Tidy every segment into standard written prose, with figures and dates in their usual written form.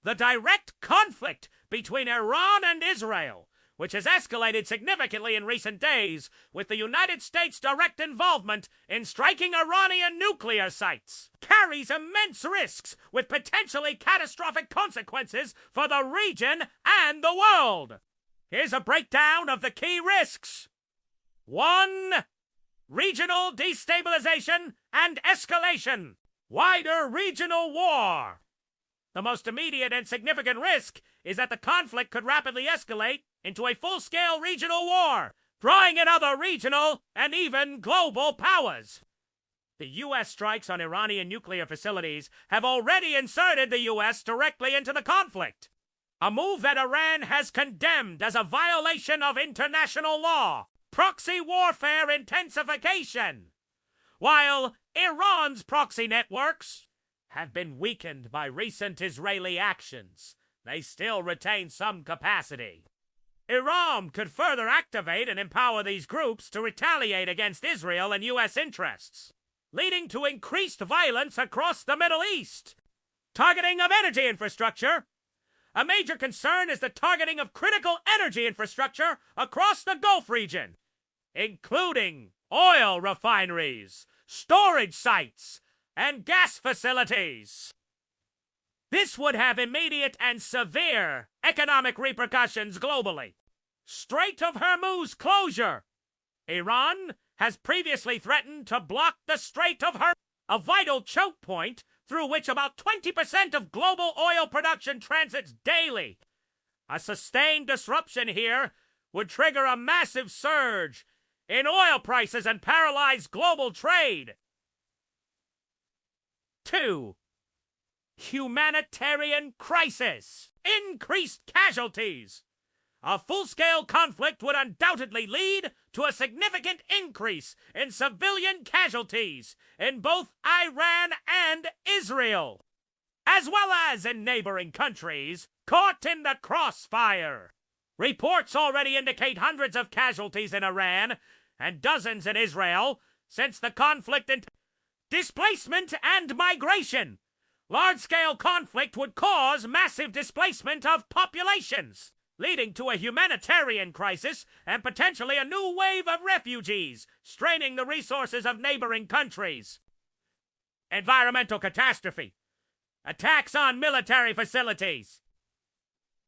the direct conflict between Iran and Israel, which has escalated significantly in recent days, with the United States' direct involvement in striking Iranian nuclear sites, carries immense risks with potentially catastrophic consequences for the region and the world. Here's a breakdown of the key risks. 1. Regional destabilization and escalation. Wider regional war. The most immediate and significant risk is that the conflict could rapidly escalate into a full-scale regional war, drawing in other regional and even global powers. The U.S. strikes on Iranian nuclear facilities have already inserted the U.S. directly into the conflict, a move that Iran has condemned as a violation of international law, proxy warfare intensification, while Iran's proxy networks have been weakened by recent Israeli actions. They still retain some capacity. Iran could further activate and empower these groups to retaliate against Israel and U.S. interests, leading to increased violence across the Middle East. Targeting of energy infrastructure. A major concern is the targeting of critical energy infrastructure across the Gulf region, including oil refineries, storage sites, and gas facilities. This would have immediate and severe economic repercussions globally. Strait of Hormuz closure. Iran has previously threatened to block the Strait of Hormuz, a vital choke point through which about 20% of global oil production transits daily. A sustained disruption here would trigger a massive surge in oil prices and paralyze global trade. 2. Humanitarian crisis. Increased casualties. A full-scale conflict would undoubtedly lead to a significant increase in civilian casualties in both Iran and Israel, as well as in neighboring countries caught in the crossfire. Reports already indicate hundreds of casualties in Iran and dozens in Israel since the conflict. Displacement and migration. Large-scale conflict would cause massive displacement of populations, leading to a humanitarian crisis and potentially a new wave of refugees, straining the resources of neighboring countries. Environmental catastrophe. Attacks on military facilities.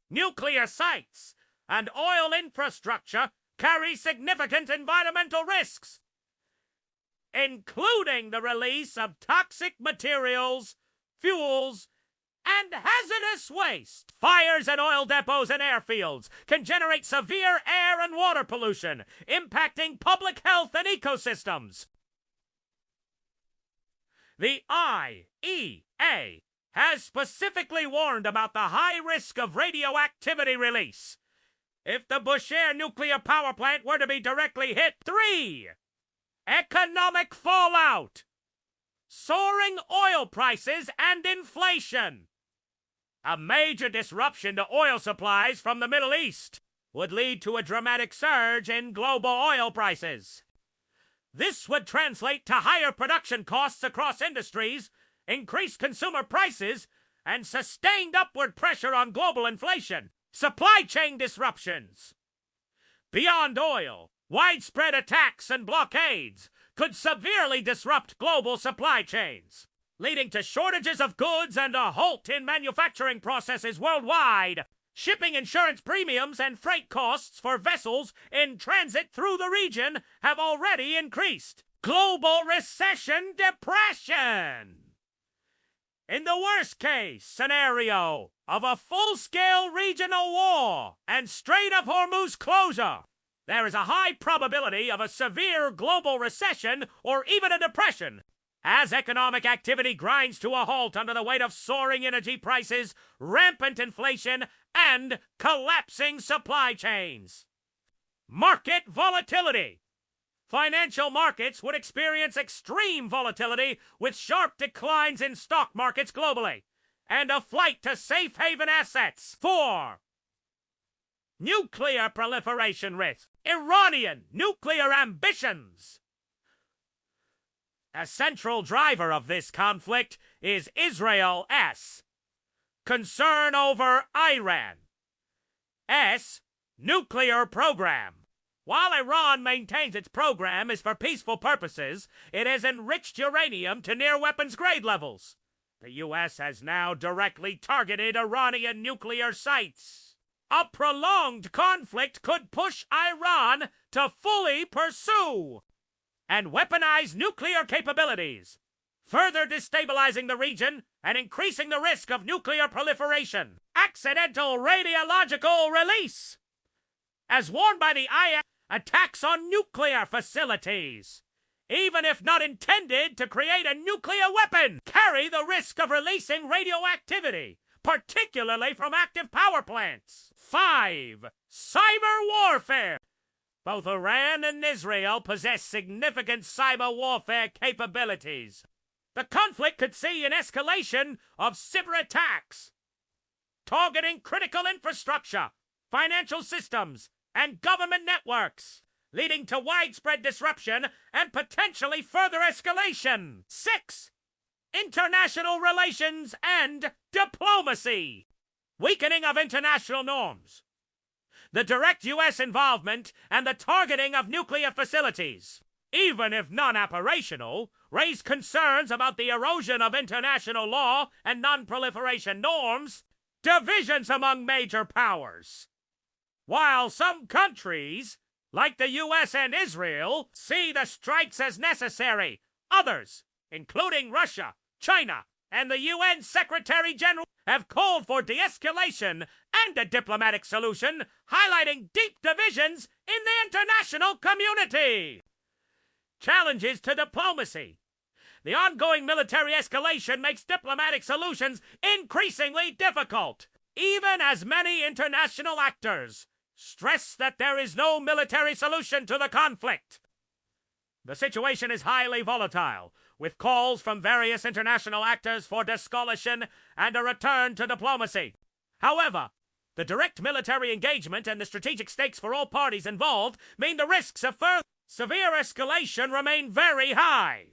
Nuclear sites and oil infrastructure carry significant environmental risks, including the release of toxic materials, fuels, and hazardous waste. Fires at oil depots and airfields can generate severe air and water pollution, impacting public health and ecosystems. The IEA has specifically warned about the high risk of radioactivity release if the Bushehr nuclear power plant were to be directly hit. 3. Economic fallout. Soaring oil prices and inflation. A major disruption to oil supplies from the Middle East would lead to a dramatic surge in global oil prices. This would translate to higher production costs across industries, increased consumer prices, and sustained upward pressure on global inflation. Supply chain disruptions. Beyond oil, widespread attacks and blockades could severely disrupt global supply chains, leading to shortages of goods and a halt in manufacturing processes worldwide. Shipping insurance premiums and freight costs for vessels in transit through the region have already increased. Global recession depression. In the worst-case scenario of a full-scale regional war and Strait of Hormuz closure, there is a high probability of a severe global recession or even a depression, as economic activity grinds to a halt under the weight of soaring energy prices, rampant inflation, and collapsing supply chains. Market volatility. Financial markets would experience extreme volatility with sharp declines in stock markets globally and a flight to safe haven assets. 4. Nuclear proliferation risk. Iranian nuclear ambitions. A central driver of this conflict is Israel's concern over Iran. S. Nuclear program. While Iran maintains its program is for peaceful purposes, it has enriched uranium to near weapons grade levels. The U.S. has now directly targeted Iranian nuclear sites. A prolonged conflict could push Iran to fully pursue and weaponize nuclear capabilities, further destabilizing the region and increasing the risk of nuclear proliferation. Accidental radiological release. As warned by the IAEA, attacks on nuclear facilities, even if not intended to create a nuclear weapon, carry the risk of releasing radioactivity, particularly from active power plants. 5. Cyber warfare. Both Iran and Israel possess significant cyber warfare capabilities. The conflict could see an escalation of cyber attacks, targeting critical infrastructure, financial systems, and government networks, leading to widespread disruption and potentially further escalation. 6. International relations and diplomacy. Weakening of international norms. The direct U.S. involvement and the targeting of nuclear facilities, even if non-operational, raise concerns about the erosion of international law and non-proliferation norms, divisions among major powers. While some countries, like the U.S. and Israel, see the strikes as necessary, others, including Russia, China, and the UN Secretary General, have called for de-escalation and a diplomatic solution, highlighting deep divisions in the international community. Challenges to diplomacy. The ongoing military escalation makes diplomatic solutions increasingly difficult, even as many international actors stress that there is no military solution to the conflict. The situation is highly volatile, with calls from various international actors for de-escalation and a return to diplomacy. However, the direct military engagement and the strategic stakes for all parties involved mean the risks of further severe escalation remain very high.